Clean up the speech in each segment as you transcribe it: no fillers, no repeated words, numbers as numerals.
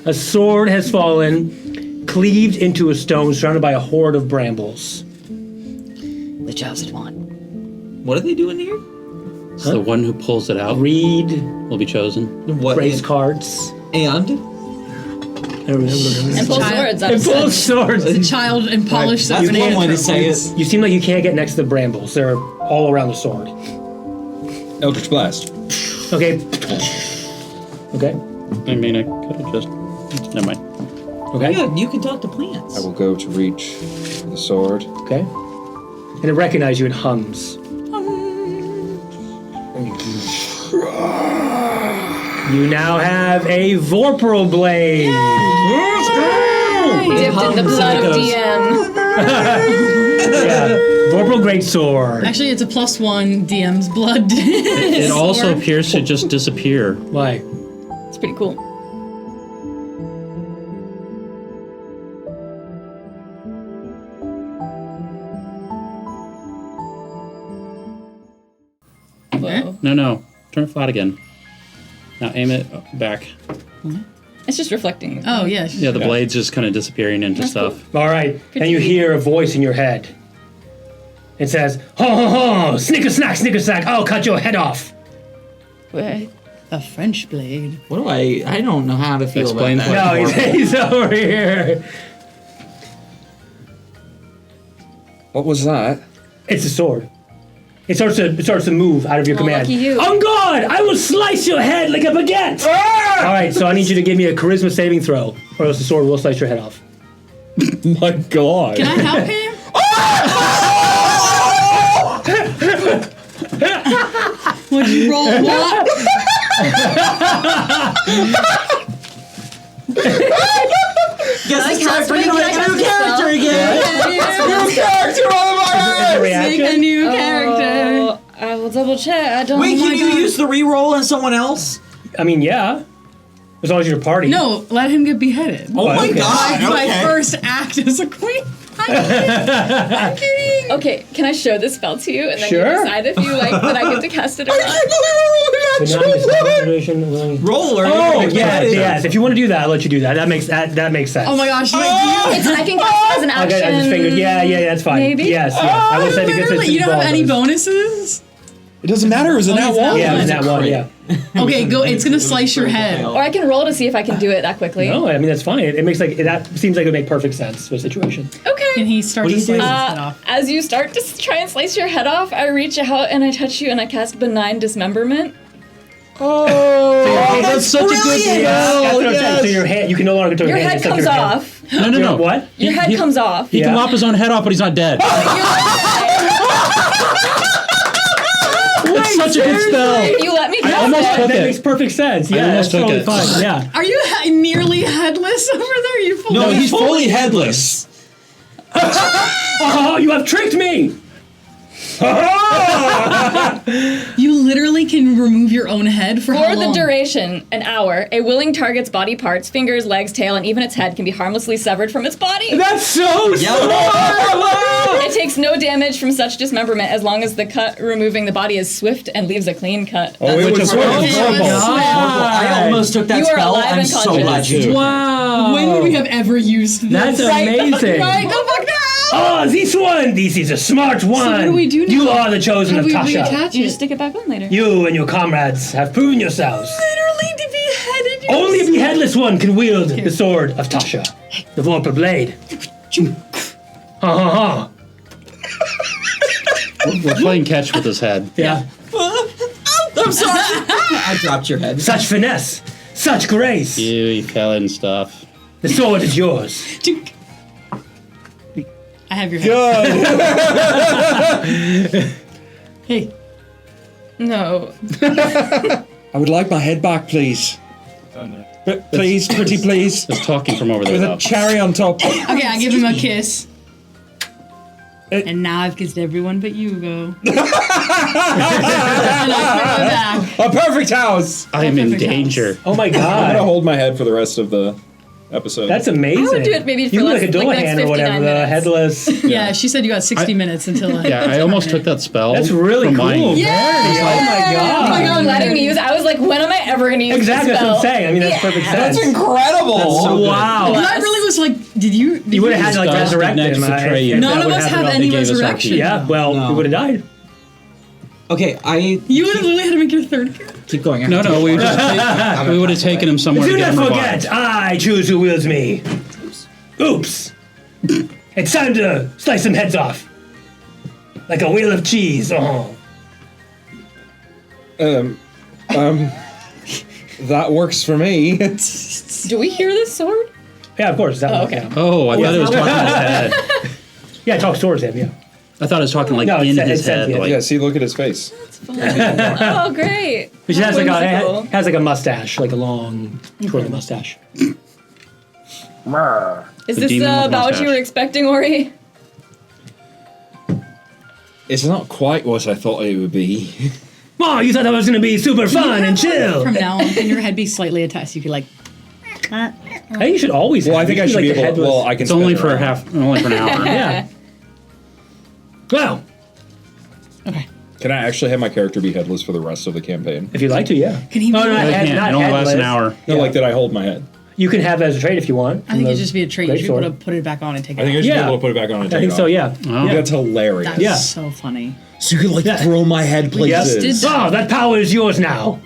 A sword has fallen, cleaved into a stone, surrounded by a horde of brambles. The chosen one. What are they doing here? So the one who pulls it out Read, will be chosen. What? raise cards. And? I don't remember. And pull swords. And pull swords. The child and polished That's seven one way to hands. say it. You seem like you can't get next to the brambles. They're all around the sword. Eldritch Blast. Okay. Okay. I mean, I could have just... Never mind. Okay. Yeah, you can talk to plants. I will go to reach for the sword. Okay. And it recognizes you. It hums. You now have a Vorpal blade. Dipped in the blood of DM. Yeah. Vorpal greatsword. Actually, it's a +1 DM's blood. It also appears to just disappear. Why? It's pretty cool. Whoa. No. Turn it flat again. Now aim it back. It's just reflecting. Oh, yes. Yeah, the blade's just kind of disappearing into That's stuff. All right. And you hear a voice in your head. It says, "Ho ho ho! Snicker snack! I'll cut your head off." What? A French blade. What do I don't know how to feel Explain about that. No, he's over here. What was that? It's a sword. It starts to move out of your command. lucky you. On guard! I will slice your head like a baguette! All right, so I need you to give me a charisma saving throw, or else the sword will slice your head off. My God. Can I help him? Would you roll what? Guess it's time for you to Can I make a cast new a spell? character again. New character on my head. Make a new character. Oh, I will double check. I don't Wait, know. can you use the reroll on someone else? I mean, yeah. As long as you're party. No, let him get beheaded. Oh my okay. God! My Okay. first act as a queen. I'm kidding. Okay, can I show this spell to you and then Sure. you decide if you like that I get to cast it or not? Roller. Oh, yes. If you want to do that, I'll let you do that. That makes sense. Oh my gosh. Like, I can cast it as an Okay, action. I just figured. Yeah, that's fine. Maybe? Yes. I will say because you don't have any bonuses? It doesn't matter. It was in that it's not one. Yeah, it was that one. Yeah. Okay, go. It's gonna slice your head. Or I can roll to see if I can do it that quickly. No, I mean that's fine. It makes that seems like it would make perfect sense for the situation. Okay. And he starts to slice his head off. As you start to try and slice your head off, I reach out and I touch you and I cast benign dismemberment. Oh, that's such a good brilliant. That's spell. what I'm saying. So your head, you can no longer control Your your head hand. comes off. No. What? Your head comes off. He can lop his own head off, but he's not dead. It's such a good spell. If you let me I cast almost it. took That it. makes perfect sense. Yeah, almost that's took totally it. fine. Yeah. Are you nearly headless over there? Are you fully No, he's fully headless. Oh, you have tricked me! You literally can remove your own head for how For the long? duration, an hour, a willing target's body parts, fingers, legs, tail, and even its head can be harmlessly severed from its body. That's so It takes no damage from such dismemberment as long as the cut removing the body is swift and leaves a clean cut. Oh, it was horrible. I almost took that You are spell. alive I'm and so conscious. glad you did. Wow. When would we have ever used this? That's Right the fuck amazing. Right the fuck now! Oh, this one! This is a smart one! what do we do now? You are the chosen How of do we Tasha. reattach You it? just stick it back on later. You and your comrades have proven yourselves. Literally to be headed. Only the headless one can wield the sword of Tasha. The Vorpal blade. Ha ha ha. We're playing catch with his head. Yeah. I'm sorry. I dropped your head. Such finesse. Such grace. You fell and stuff. The sword is yours. I have your head. Good. Hey, No. I would like my head back, please. Please, pretty please. Just talking from over there. With a though. cherry on top. okay, I give him a kiss. And now I've kissed everyone but you, go. And I throw it back. A perfect house. I am in Perfect danger. Oh my I'm gonna god. hold my head for the rest of the episode. That's amazing. I would do it maybe for you less, like a like, Dullahan next or whatever, 59 the minutes. headless. Yeah, she said you got 60 minutes until. Yeah, I almost took that spell. That's really from cool. mine. Yeah! Oh my god. Oh my god, letting me use it. I was like, when am I ever going to use Exactly, this that's what I'm spell? saying. I mean, that's perfect sense. That's incredible. That's so good. Wow. Well, that really was like, did you? You would have had to like Disgust, resurrect next him. to betray you. if None that of would us happen have at all. any gave us our resurrection. key. Yeah, well, No. we would have died. Okay, You would have literally had to make your third character. keep going. No, we would have taken him somewhere to Do get not him forget, revived. I choose who wields me. Oops. It's time to slice some heads off. Like a wheel of cheese. Oh. That works for me. Do we hear this sword? Yeah, of course. That Oh, one, okay. yeah. Oh, I thought it was talking in his head. Yeah, it talks towards him, yeah. I thought it was talking like No, in it's his head. sentient. Like, Yeah, see, look at his face. Oh, great. Which has like, Whimsical. has like a mustache, like a long, twirly mustache. Is The this demon with about what mustache. you were expecting, Ori? It's not quite what I thought it would be. Oh, you thought that was going to be super fun and chill. From now on, can your head be slightly attached? You could like. I think you should always Well, I have- think you I should like be the able. headless- Well, I can. it's only spin for around. only for an hour. Yeah. Well, Okay. Can I actually have my character be headless for the rest of the campaign? if you'd like to, yeah. Can he be Oh, no, No, not you head- can't. not It only lasts an headless. hour. No, Yeah. like that I hold my head. You can have it as a trait if you want. I think it'd just be a trait. You should be able to Greatsword. put it back on and take it I think I off. should Yeah. be able to put it back on and I take think it so, off. yeah. Oh. Yeah. That's hilarious. That's Yeah. so funny. So you can like Yeah. throw my head places. Did Oh, that power is yours now.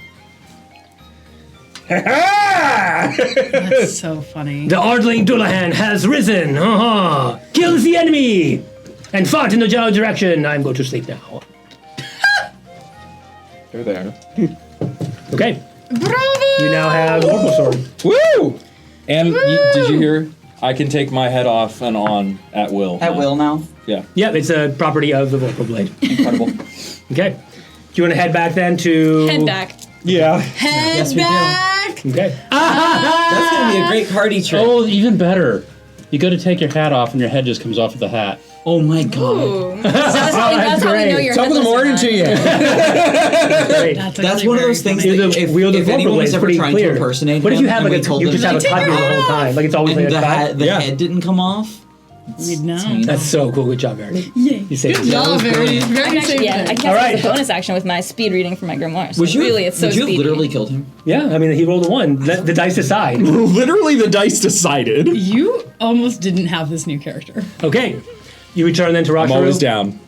That's so funny. The Ardling Dullahan has risen. Kills the enemy. And fought in the general direction. I'm going to sleep now. There they are. Okay. You now have the Vorpal sword. Woo! And did you hear? I can take my head off and on at will. At will now. Yeah. Yep, it's a property of the Vorpal blade. Incredible. Okay. Do you want to head back then to... Head back. Yeah. Head Yes, we do. back. Okay. That's gonna be a great party trick. Oh, even better. You go to take your hat off and your head just comes off of the hat. Oh my god. Ooh. That's how we know great. you're Top of the headless or morning not. to you. Great. That's That's actually one of very those things funny. that The if, wield of if Vorpal anyone blade was is ever pretty trying clear. to impersonate What if him you have and like we a, told you them just have a to cut take here it the whole off, time? Like it's always and like a cut? the Yeah. head didn't come off. We'd know. That's so cool. Good job, Verity. Yay. You saved Good it. job, very, I very can actually, yeah, I safe. can All right. use a bonus action with my speed reading for my grimoire. So Would you? really, it's so would you speedy. literally killed him? Yeah, I mean, he rolled a 1. Let the dice decide. Literally, the dice decided. You almost didn't have this new character. Okay. You return then to Rashar. I'm always down.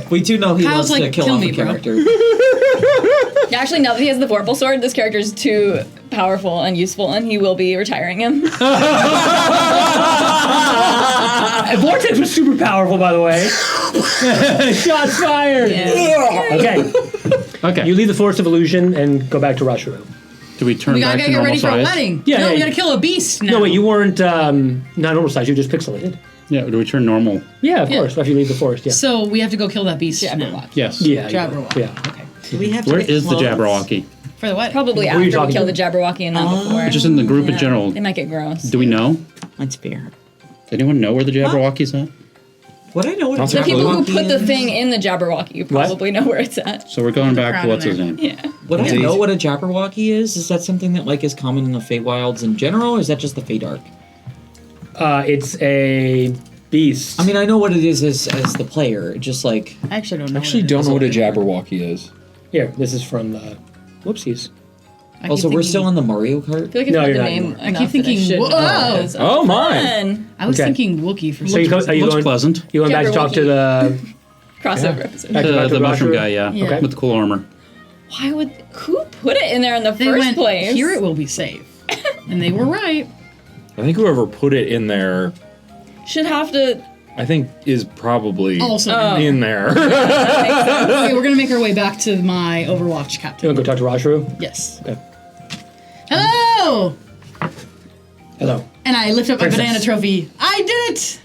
We do know he Kyle's wants to like, kill kill off me, a bro. character. Yeah, actually, now that he has the Vorpal sword, this character is too powerful and useful, and he will be retiring him. Vortex was super powerful, by the way. Shots fired. Yeah. Okay. Okay. You leave the Forest of Illusion and go back to Rasharu. Do we turn We back gotta to get normal ready for a size? wedding. Yeah, no, yeah, we yeah. gotta kill a beast now. No, wait, you weren't not normal size. You were just pixelated. Yeah. Do we turn normal? Yeah, of Yeah. course. After you leave the forest, yeah. So we have to go kill that beast now. Jabberwocky. Yes. Yeah. you Jabberwocky. will. Yeah. Okay. Do we have to Where get is the clothes? Jabberwocky? For the what? Probably Who are you after we talking kill to? the Jabberwocky and not before. Just in the group in general. They might get gross. Do we know? Let's bear. Does anyone know where the Jabberwocky's at? What I know what The people who Jabberwocky put the is? thing in the Jabberwocky What? probably know where it's at. So we're going back to crown what's in his there. name? Yeah. Would I Indeed. know what a Jabberwocky is? Is that something that like is common in the Feywilds in general, or is that just the Feydark? It's a beast. I mean, I know what it is as the player. Just like I actually don't know. Actually, what it don't is. know what a Jabberwocky is. Here, this is from the. Whoopsies. I keep also we're thinking- still in the Mario I Kart. feel like it's No, not you're the not name. anymore. I keep thinking, should whoa. know. It's Oh my! fun. I was Okay. thinking Wookiee for So you some go, are you Looks going? pleasant. You going back to talk to the Crossover episode. Back to The mushroom Rashar? guy, yeah. Yeah. Okay. With the cool armor. Why would who put it in there in the They first went, place? here it will be safe. And they were right. I think whoever put it in there, should have to. I think is probably Also, in there. okay, we're gonna make our way back to my Overwatch You captain. want to go talk to Rasharu? Yes. Okay. Hello! Hello. And I lift up my Princess. banana trophy. I did it!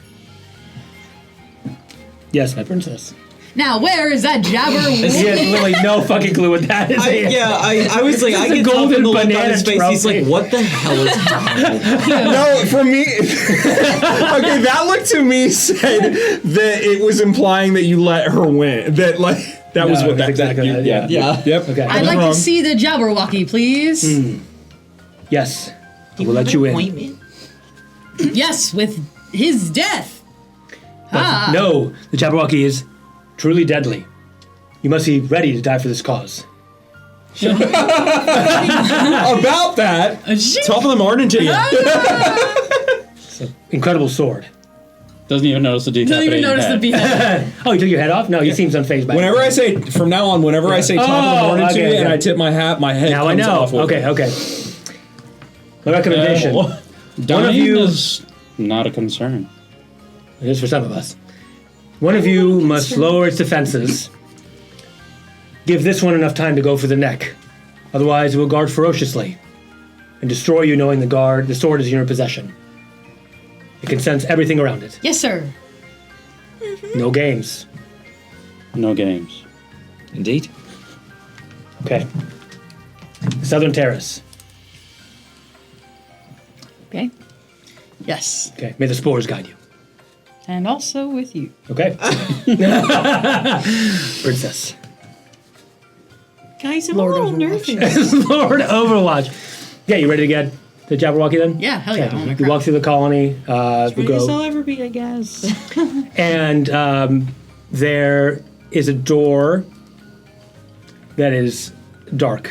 Yes, my princess. Now, where is that jabber? He has literally no fucking clue what that is. I was like, I It's a get tell golden from the look on banana his face. He's trophy. like, what the hell is happening? No, for me, okay, that look to me said that it was implying that you let her win. That like that was No, what that that's exactly that, yeah. yeah. Yep. Okay. I'd like to see the Jabberwocky, please. Yes. We'll let you in. Appointment? Yes, with his death. But no, the Jabberwocky is truly deadly. You must be ready to die for this cause. About that, top of the morning to you. Incredible sword. Doesn't even notice the Don't decapitating even notice the head. behead. Oh, you took your head off? No, he seems unfazed by it. Whenever I say, from now on, whenever I say top of the morning to you and I tip my hat, my head Now I comes know. off with Okay, it. okay. My recommendation. Dying you- is not a concern. It is for some of us. One of you must lower its defenses. Give this one enough time to go for the neck. Otherwise, it will guard ferociously and destroy you knowing the sword is in your possession. It can sense everything around it. Yes, sir. No games. No games. Indeed. Okay. Southern Terrace. Okay. Yes. Okay. May the spores guide you. And also with you. Okay. Princess. Guys, I'm a little nervous. Lord Overwatch. Yeah, you ready to get the Jabberwocky then? Yeah, hell yeah. I wanna You cry. walk through the colony. We Greatest go. I'll ever be, I guess. And there is a door that is dark.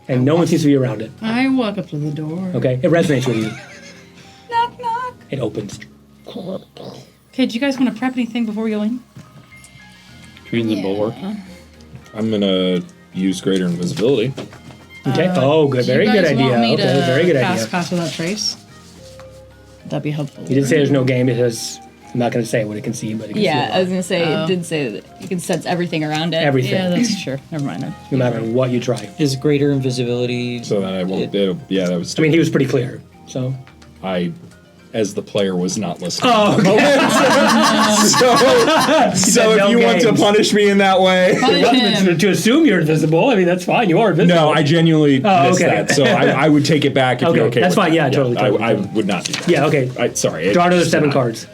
And no one seems to be around it. I walk up to the door. Okay? It resonates with you. Knock, knock. It opens. Okay, do you guys want to prep anything before we go in? Between the bulwark. I'm going to use greater invisibility. Okay? Oh, good. Very Do good you guys idea. want me Okay, to very good cast idea. Pass Without Trace? That'd be helpful. You did say there's no game because I'm not going to say what it can see, but it can Yeah, see I was gonna say Oh. it did say that you can sense everything around it. everything, Yeah, that's true. Never mind. Then. no matter what you try. Is greater invisibility. So that I won't. Yeah, that was. I mean, he was pretty clear. So. I, as the player, was not listening. Oh, okay. So no if you want to games. punish me in that way. Punish him. To assume you're invisible, I mean, that's fine. You are invisible. No, I genuinely missed okay. that. So I would take it back if Okay, you're okay that's with fine. that. Yeah, totally, totally, I totally. would not do that. Yeah, okay. Sorry. Draw another it's 7 not- cards.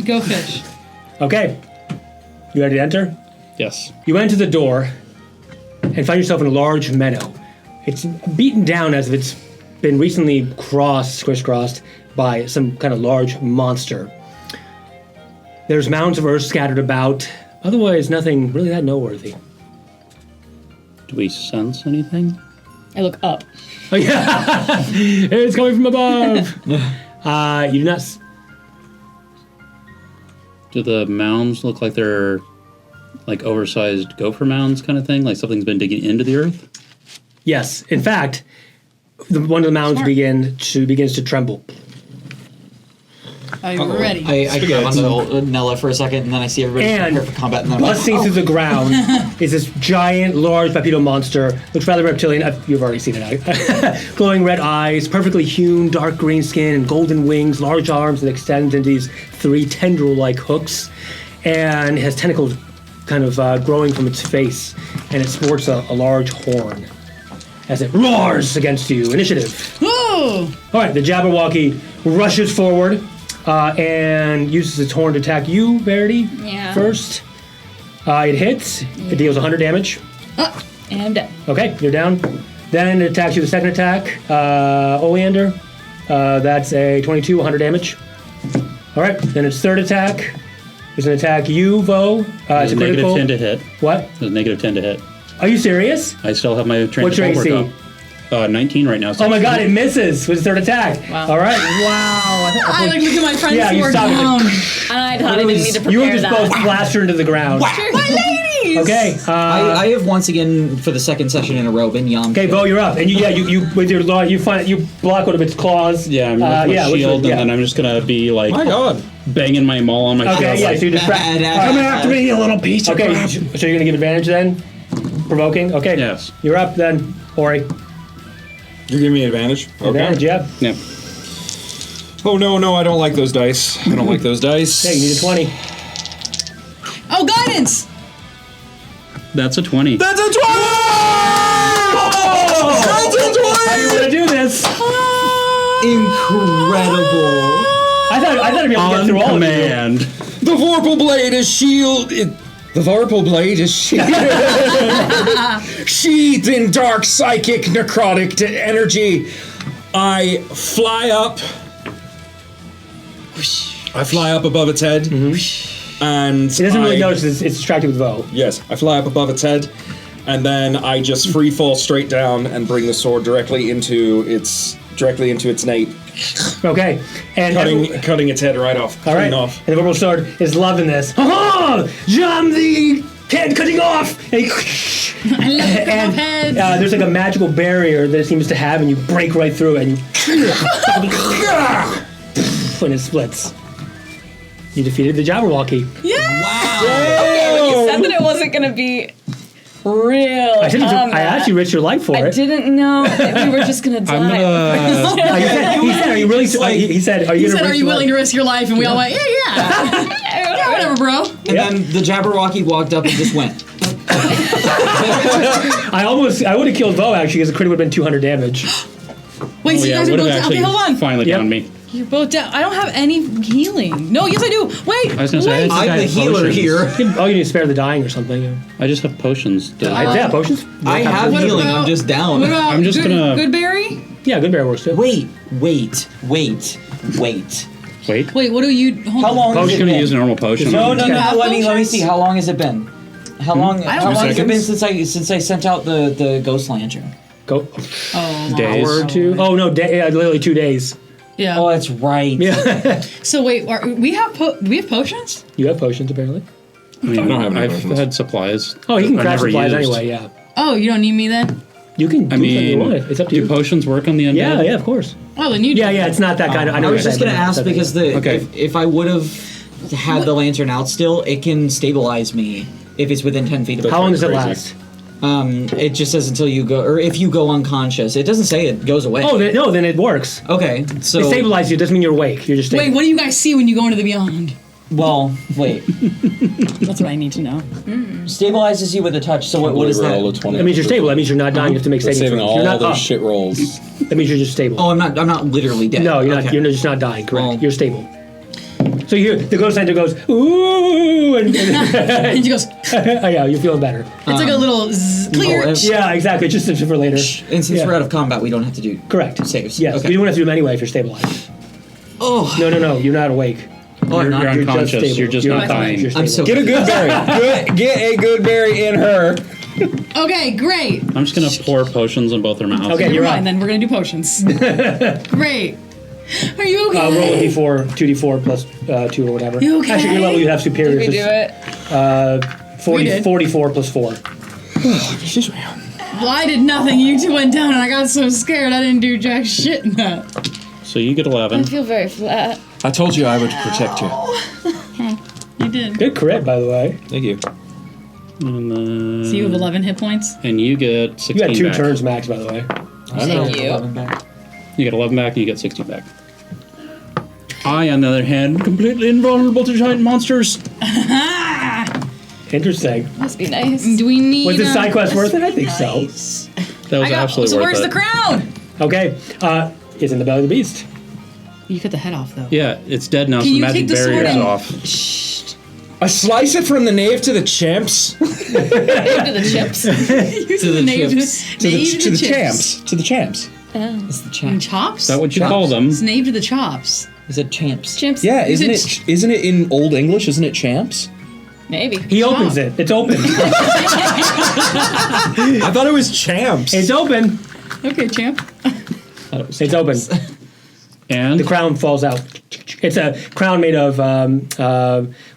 Go fish. Okay. You ready to enter? Yes. You enter the door and find yourself in a large meadow. It's beaten down as if it's been recently crisscrossed by some kind of large monster. There's mounds of earth scattered about. Otherwise, nothing really that noteworthy. Do we sense anything? I look up. Oh, yeah. It's coming from above. You do not... Do the mounds look like they're like oversized gopher mounds kind of thing? Like something's been digging into the earth? Yes. In fact, one of the mounds begins to tremble. Are you ready? I grab onto Nella for a second, and then I see everybody And prepare for combat, and then I'm like, busting through the ground is this giant, large bipedal monster. Looks rather reptilian. You've already seen it. Glowing red eyes, perfectly hewn, dark green skin, and golden wings, large arms that extend into these 3 tendril-like hooks, and it has tentacles kind of growing from its face, and it sports a large horn as it roars against you. Initiative. Oh! All right, the Jabberwocky rushes forward and uses its horn to attack you, Verity, first. It hits. It deals 100 damage. And I'm dead. Okay, you're down. Then it attacks you the second attack. Oleander, that's a 22, 100 damage. All right, then its third attack is an attack you, Vo. It's a Negative critical. 10 to hit. What? There's negative 10 to hit. Are you serious? I still have my train What's your bulwark AC? up. 19 right now. So Oh my god, it misses with its third attack. Wow. All right. Wow. I like look at my friend's Yeah, you sword stopped it. down. I didn't even need to prepare You were just both that. plastered into the ground. My ladies! Okay. I have once again for the second session in a row been Yom. Okay, Bo, you're up, and you with your law, you block one of its claws. Yeah, I'm with my which shield, one- yeah. and then I'm just gonna be like My God. banging my maul on my Okay, shield. yeah, like, so you distract. Come after me, you little piece of Okay, crap. so you're gonna give advantage then? Provoking? Okay. Yes. You're up then, Ori. You're giving me advantage? Okay. Advantage, yeah. Yeah. Oh, no, I don't like those dice. I don't like those dice. Yeah, you need a 20. Oh, guidance! That's a 20. That's a 20! That's a 20! How do you want to do this? Incredible. I thought I'd be able to get On through all of you. command. The Vorpal blade is shield. The Vorpal blade is sheathed in dark, psychic, necrotic energy. I fly up. I fly up above its head. And It doesn't really notice it's distracted with Vo. Yes, I fly up above its head, and then I just free fall straight down and bring the sword directly into its nape, Okay. And cutting its head right off. all right. Clean off. And the Vorpal Sword is loving this. Ha-ha! Jam the head cutting off! And, heads. There's like a magical barrier that it seems to have, and you break right through it, and and it splits. You defeated the Jabberwocky. Okay, when you said that it wasn't going to be real I asked you risked your life for I it. didn't know that we were just going to die. He said, are you really? He said, are you He going said, to "Are you willing to risk your life?" And we all went, "Yeah, yeah, whatever, bro." And then the Jabberwocky walked up and just went. I would have killed Vo actually because the crit would have been 200 damage. Wait, so you guys are would both have down. actually Okay, hold on. finally Yep. downed me. You're both down. I don't have any healing. No, yes I do. Wait, I was gonna say, wait. I'm the healer here. Oh, you need to spare the dying or something. I just have potions. Yeah, potions. I have What healing. about- I'm just down. What about I'm just gonna- Goodberry? Yeah, good bear works too. Wait. Wait. Wait, what do you? Hold How on. long I'm has just it gonna been? use a normal potion. No. You have Let me potions? see. How long has it been? How long? I How don't long know. has it been since I sent out the ghost lantern? Go. Oh, Days. Hour or two. Oh no, literally 2 days. yeah. Oh, that's right. Yeah. So wait, we have potions? You have potions apparently. I mean, don't have any I've potions. had supplies. Oh, you can I've craft never supplies used. anyway. Yeah. Oh, you don't need me then? You can do I something you mean, want. It's up to do you. potions work on the undead? Yeah, yeah, of course. Oh, then you. Yeah, yeah. It's not that kind of. I know I what was you're just saying, gonna but ask that's because Okay. if I would have had the lantern out still, it can stabilize me if it's within 10 feet of me. How long does it Crazy. last? It just says until you go, or if you go unconscious. It doesn't say it goes away. Oh no, then it works. Okay, so It stabilizes you. It doesn't mean you're awake. You're just. Wait, what do you guys see when you go into the beyond? well, wait, That's what I need to know. stabilizes you with a touch. So what is that? That means you're stable. That means you're not dying. You have to make saving Saving throws. all You're not those up. shit rolls. That means you're just stable. Oh, I'm not literally dead. No, you're Okay. not. You're just not dying. Correct. Well- You're stable. So you hear the ghost hunter goes ooh, and And she goes, oh, yeah, you're feeling better. it's like a little clear. Oh, and Yeah, exactly. Just for later. since Yeah. we're out of combat, we don't have to do Correct. saves. Yes, Okay. you don't have to do them anyway if you're stabilized. Oh, No, you're not awake. oh, You're not. unconscious. stable. You're just You're not dying. You're I'm stable. so Get a good berry. Get a good berry in her. Okay, great. I'm just gonna pour potions in both their mouths. Okay, Never you're mind, up. then we're gonna do potions. Great. Are you okay? Roll a d4, 2d4 plus 2 or whatever. You okay? Actually, your level you have superior. Did we do it? 44 plus 4. Well, I did nothing. You two went down, and I got so scared I didn't do jack shit in that. So you get I 11. feel very flat. I told you I would protect you. You did. Good crit, by the way. Thank you. And, So you have 11 hit points. and you get 16 You had 2 back. turns max, by the way. Thank you. You get 11 back and you get 16 back. I, on the other hand, completely invulnerable to giant monsters. Interesting. Must be nice. Do we need? Was this side quest worth it? I think Nice. That was I got. absolutely So worth where's it. the crown? so. Okay, it's in the belly of the beast. You cut the head off though. Yeah, it's dead now, Can so the you magic take the sword barrier is and- off. Shh. I slice it from the nave to the champs. To the chips. To the chips. To the champs. To the champs. It's the And champs. chops. Is that what you call them? It's named to the chops. Is it champs? Chips. Yeah, Is isn't it in Old English? Isn't it champs? Maybe. He opens it. It's open. I thought it was champs. It's open. Okay, champ. It's open. And The crown falls out. It's a crown made of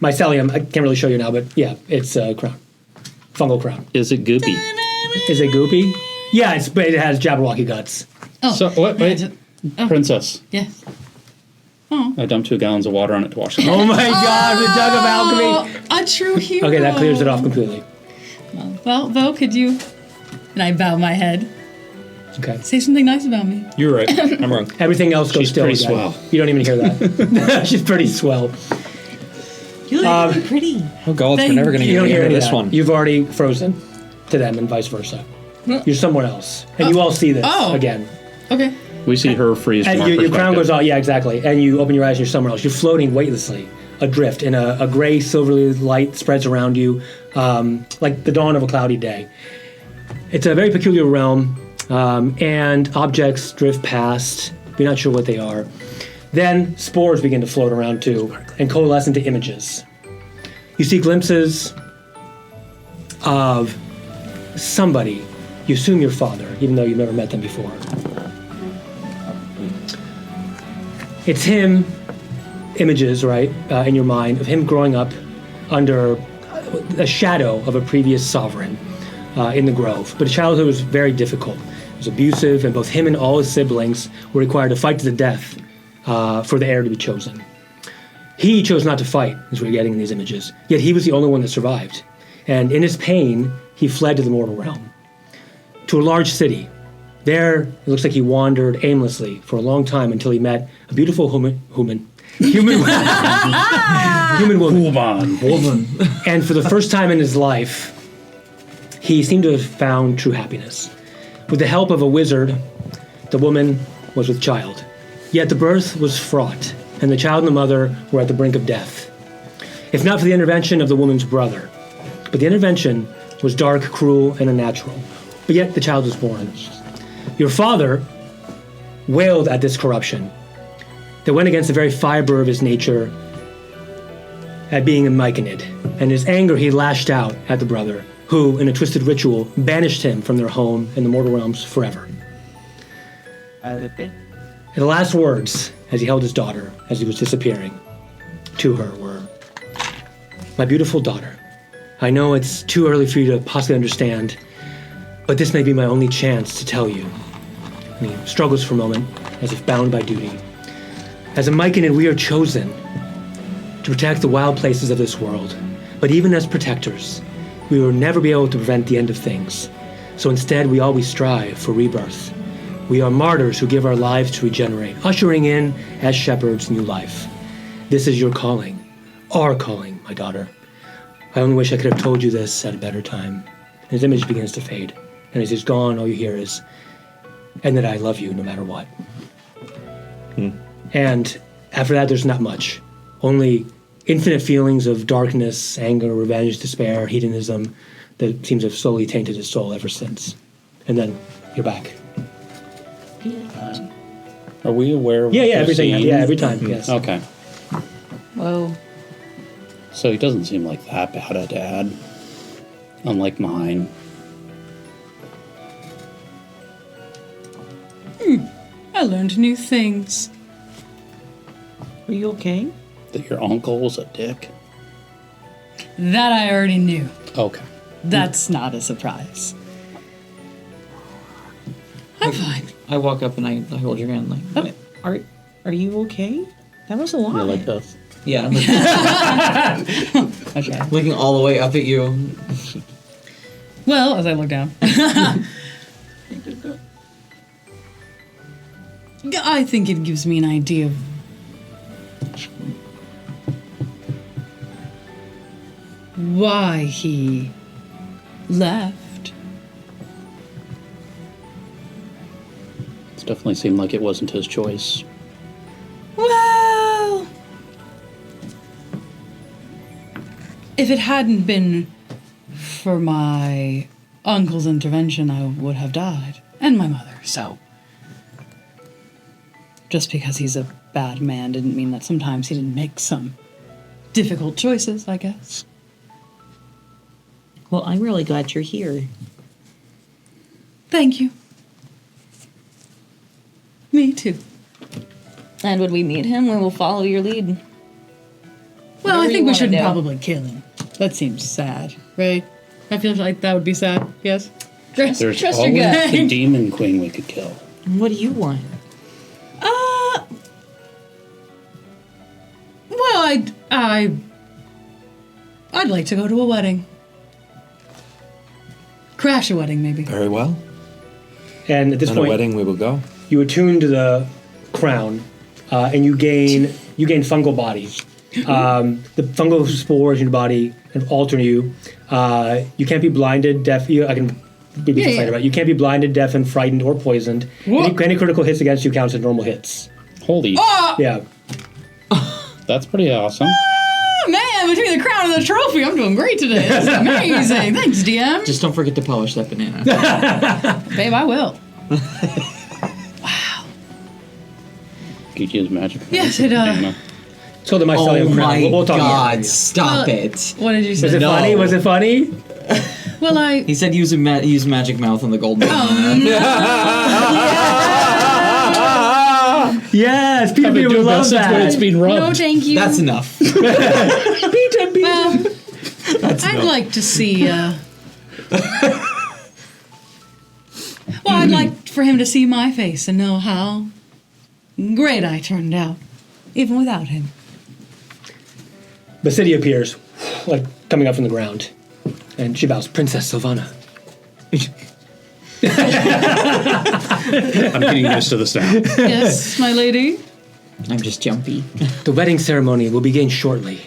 mycelium. I can't really show you now, but yeah, it's a crown. Fungal crown. is it goopy? Is it goopy? Yeah, but it has Jabberwocky guts. Oh. So, wait. Princess, Yeah. I dumped 2 gallons of water on it to wash it. Oh my god, the jug of alchemy. Oh, a true hero. Okay, that clears it off completely. Well, Vo, could you? And I bow my head. Okay. Say something nice about me. You're right. I'm wrong. Everything else goes She's still pretty again. swell. You don't even hear that. She's pretty swell. You look really pretty. Oh god, Thank we're never gonna You get don't hear into any of this that. one. You've already frozen to them and vice versa. You're someone else. And you all see this Oh. again. We see her freeze from And our your crown perspective. goes off, yeah, exactly. And you open your eyes and you're somewhere else. You're floating weightlessly adrift, and a gray, silvery light spreads around you, like the dawn of a cloudy day. It's a very peculiar realm, and objects drift past. You're not sure what they are. Then spores begin to float around too, and coalesce into images. You see glimpses of somebody. You assume your father, even though you've never met them before. It's him, images, right, in your mind, of him growing up under a shadow of a previous sovereign in the Grove. But his childhood was very difficult. It was abusive, and both him and all his siblings were required to fight to the death for the heir to be chosen. He chose not to fight, is what you're getting in these images, yet he was the only one that survived. And in his pain, he fled to the mortal realm, to a large city. There, it looks like he wandered aimlessly for a long time until he met a beautiful human woman. And for the first time in his life, he seemed to have found true happiness. With the help of a wizard, the woman was with child. Yet the birth was fraught, and the child and the mother were at the brink of death. If not for the intervention of the woman's brother. But the intervention was dark, cruel, and unnatural. But yet the child was born. Your father wailed at this corruption that went against the very fiber of his nature at being a Myconid. And in his anger, he lashed out at the brother, who, in a twisted ritual, banished him from their home in the mortal realms forever. And the last words, as he held his daughter, as he was disappearing, to her were, "My beautiful daughter, I know it's too early for you to possibly understand, but this may be my only chance to tell you." And he struggles for a moment, as if bound by duty. As a Myconid, we are chosen to protect the wild places of this world. But even as protectors, we will never be able to prevent the end of things. So instead, we always strive for rebirth. We are martyrs who give our lives to regenerate, ushering in, as shepherds, new life. This is your calling, our calling, my daughter. I only wish I could have told you this at a better time. And his image begins to fade. And as he's gone, all you hear is, "And that I love you no matter what." And after that, there's not much. Only infinite feelings of darkness, anger, revenge, despair, hedonism that seems to have slowly tainted his soul ever since. And then you're back. Are we aware of Yeah, what we're everything. seeing? Yeah, every time, yes. Okay. Whoa. So he doesn't seem like that bad a dad. Unlike mine. I learned new things. Are you okay? That your uncle was a dick? That I already knew. Okay. That's not a surprise. I'm fine. I walk up and I hold your hand like, are you okay? That was a lot. You're like this. Yeah. Okay. Looking all the way up at you. Well, as I look down. I think it gives me an idea of why he left. It definitely seemed like it wasn't his choice. Well, if it hadn't been for my uncle's intervention, I would have died. And my mother, so. Just because he's a bad man didn't mean that sometimes he didn't make some difficult choices, I guess. Well, I'm really glad you're here. Thank you. Me too. And when we meet him, we will follow your lead. Well, Whatever I you think we wanna shouldn't do. probably kill him. That seems sad, right? I feel like that would be sad, yes? There's Trust your always gut. the demon queen we could kill. What do you want? Well, I'd like to go to a wedding. Crash a wedding, maybe. Very well. And at this On a point, wedding, we will go. you attune to the crown, and you gain fungal bodies. The fungal spores in your body can alter you. You can't be blinded, deaf. I can be excited about it. You can't be blinded, deaf, and frightened or poisoned. Any critical hits against you counts as normal hits. Holy. Yeah. That's pretty awesome. between the crown and the trophy, I'm doing great today. This is amazing. Thanks, DM. Just don't forget to polish that banana. Babe, I will. Could you use magic? Yes, it Told them I Oh sell him crown. my We'll talk about god, it. stop Well, it. What did you say? Was it No. funny? Was it funny? Well, He said use magic mouth on the golden banana. Yes, people I've been would doing love that since when it's that. been rubbed. no, thank you. That's enough. Well, I'd like to see. Well, I'd like for him to see my face and know how great I turned out, even without him. The city appears, like coming up from the ground, and she bows, Princess Sylvana. I'm getting used to this now. Yes, my lady. I'm just jumpy. The wedding ceremony will begin shortly.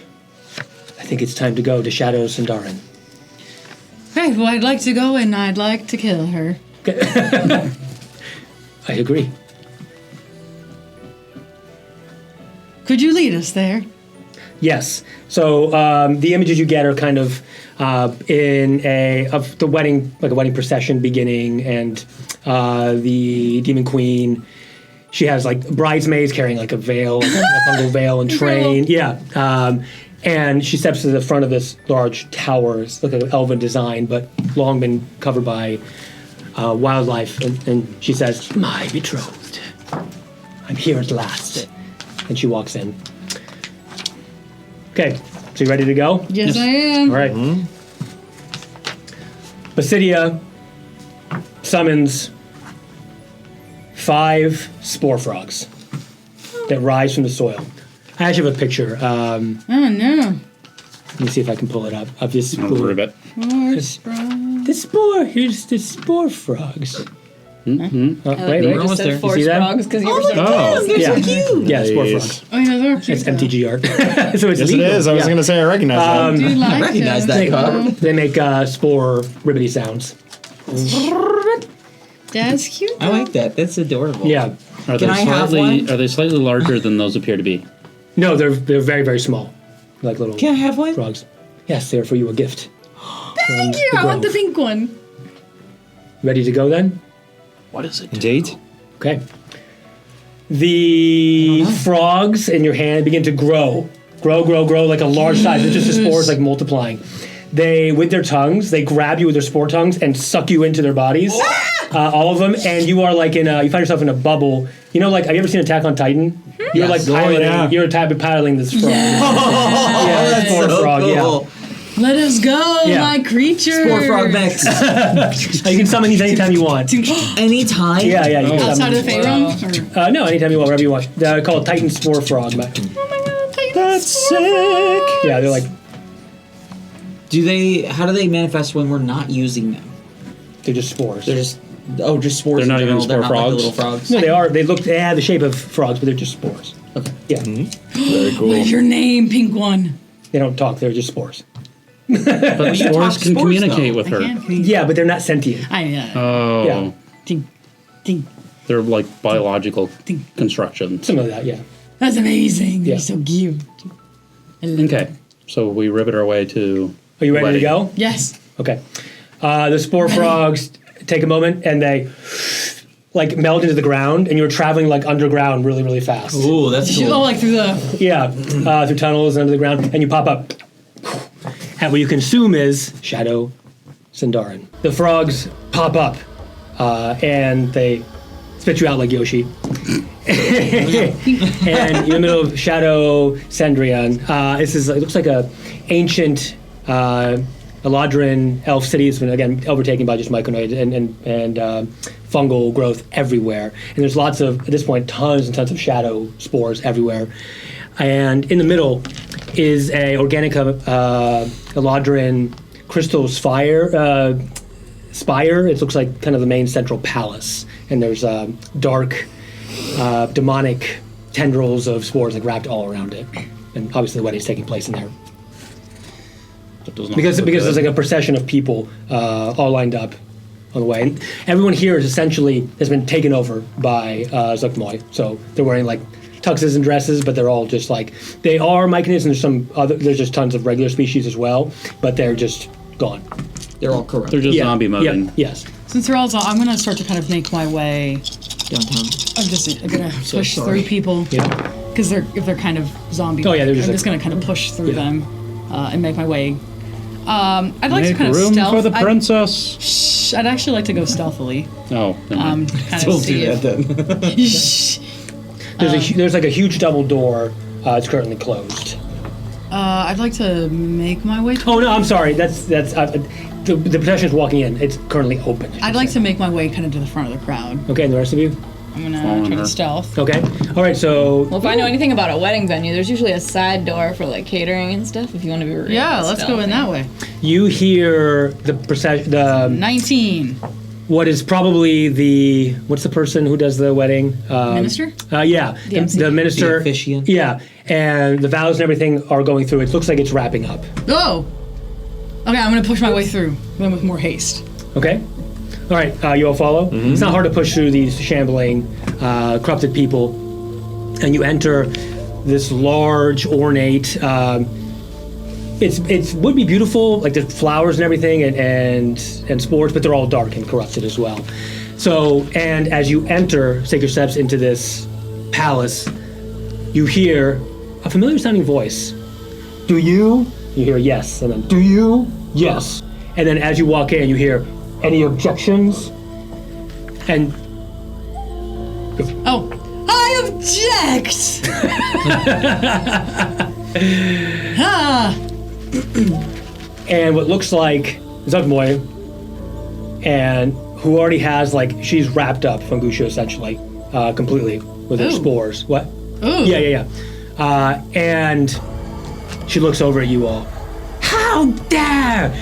I think it's time to go to Shadow Sindarin. Right, well, I'd like to go and I'd like to kill her. I agree. Could you lead us there? Yes. So the images you get are kind of in of the wedding, like a wedding procession beginning, and the demon queen. She has like bridesmaids carrying like a veil, a fungal veil and train. Yeah. And she steps to the front of this large tower. It's like an elven design, but long been covered by wildlife. And she says, "My betrothed, I'm here at last." And she walks in. Okay, so you ready to go? Yes, I am. All right. Basidia summons 5 spore frogs that rise from the soil. I actually have a picture. Oh, no. Let me see if I can pull it up. Of this I'll ribbit. The spore. Here's the spore frogs. Mm-hmm. Oh, wait, You wait. almost just there. said forest You see that? frogs because you were so Oh, Yeah, yeah, spore Nice. frogs. Oh, yeah, they're cute. It's MTG art. So it's Yes, it legal. is. I was Yeah. going to say I recognize that. Do you like I recognize that They, card. they make spore ribbity sounds. That's cute. I like that. That's adorable. Yeah. Are Can they I have slightly? one? Are they slightly larger than those appear to be? No, they're very, very small. Like little Can I have one? frogs. Yes, they're for you a gift. Thank you. I want the pink one. Ready to go then? What is it? Date? Okay. The frogs in your hand begin to grow like a large size. It's just the spores like multiplying. They, with their tongues, they grab you with their spore tongues and suck you into their bodies. All of them, and you are like you find yourself in a bubble. You know, like, have you ever seen Attack on Titan? You're like piloting. yeah. You're piloting this frog. Yeah, spore frog. cool. Let us go, Yeah. my creature. Spore frog mix. Yeah, you can summon these anytime you want. Anytime. Yeah, yeah. You can Outside summon of the these. Fey realm? No, anytime you want, wherever you want. They're called Titan Spore Frog. Oh my god, Titan That's sick. Yeah, they're like How do they manifest when we're not using them? they're just spores. They're just spores. They're not in even general. spore They're not like frogs? the little frogs. No, they are. They have the shape of frogs, but they're just spores. Okay. Yeah, Very cool. What is your name, pink one? they don't talk. They're just spores. But you spores talk can spores, communicate though. with her. Yeah, but they're not sentient. Oh, Yeah. Ding, ding. they're like biological Ding. constructions. Some of that. Yeah. That's amazing. Yeah. You're so cute. Okay, so we ribbit our way to. Are you ready wedding. to go? Yes. Okay. The spore frogs take a moment and they like meld into the ground, and you're traveling like underground really, really fast. Ooh, that's Oh, cool. like through the. Yeah, through tunnels and under the ground, and you pop up. And what you consume is Shadow Sindarin. The frogs pop up, and they spit you out like Yoshi. And in the middle of Shadow Sendrian, it looks like a ancient Eladrin elf city. It's been again overtaken by just myconoids and fungal growth everywhere. And there's lots of, at this point, tons and tons of shadow spores everywhere. And in the middle is a Organica Eladrin crystal spire. It looks like kind of the main central palace. And there's dark, demonic tendrils of spores like wrapped all around it. And obviously the wedding's taking place in there. That does not Because look there's good. like a procession of people all lined up on the way. And everyone here is essentially has been taken over by Zuckmoy. So they're wearing like tuxes and dresses, but they're all just like, they are myconids, and there's just tons of regular species as well, but they're just gone. They're all corrupt. They're just zombie moding. Yep. Yes. Since they're all, I'm gonna start to kind of make my way. Downtown. I'm gonna push sorry. through people. Yeah. Because if they're kind of zombie. Oh, yeah, they're just I'm like- just gonna kind of push through Yeah. them and make my way. I'd like to Make kind of room stealth. for the princess. I'd actually like to go stealthily. Oh, never mind. Kind Don't of see do that then. Shh. There's like a huge double door. It's currently closed. I'd like to make my way. Oh no, I'm sorry. That's the procession's walking in. It's currently open. I'd like to make my way kind of to the front of the crowd. Okay, and the rest of you? I'm gonna Following try her. to stealth. Okay. All right. So Well, if I know anything about a wedding venue, there's usually a side door for like catering and stuff. If you want to be real Yeah, let's go in that way. you hear the procession. 19. What is probably what's the person who does the wedding? Minister? Yeah, MC. the minister. The officiant. Yeah, and the vows and everything are going through. It looks like it's wrapping up. Oh! Okay, I'm gonna push my way through, then with more haste. Okay. All right, you all follow? It's not hard to push through these shambling, corrupted people. And you enter this large, ornate, it would be beautiful, like the flowers and everything and sports, but they're all dark and corrupted as well. So, and as you take your steps into this palace, you hear a familiar sounding voice. Do you? You hear yes, and then do you? Yes. And then as you walk in, you hear, any objections? And Oh, I object! and what looks like Zugmoy, and who already has she's wrapped up Fungushu essentially, completely with her Ooh. spores. What? Ooh. Yeah. And she looks over at you all. How dare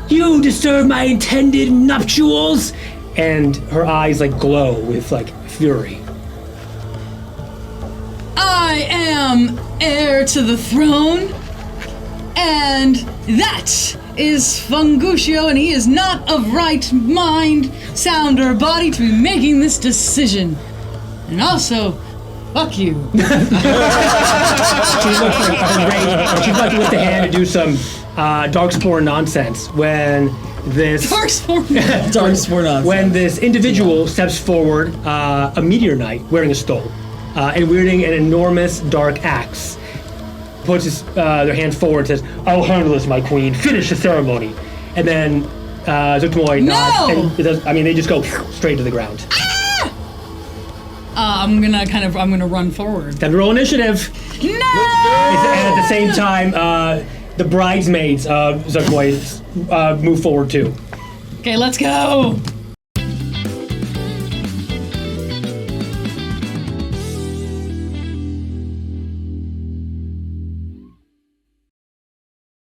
you disturb my intended nuptials? And her eyes glow with fury. I am heir to the throne, and that is Funguscio, and he is not of right mind, sound, or body to be making this decision. And also, fuck you. She looks enraged, and she's about to lift a hand to do some darkspawn nonsense when this Darkspawn nonsense. when this individual steps forward, a meteor knight wearing a stole and wielding an enormous dark axe, puts their hand forward, and says, "I'll handle this, my queen. Finish the ceremony." And then Zukmoy nods, and they just go straight to the ground. I'm gonna run forward. Time to roll initiative. No! And at the same time, the bridesmaids of Zukmoy move forward too. Okay, let's go.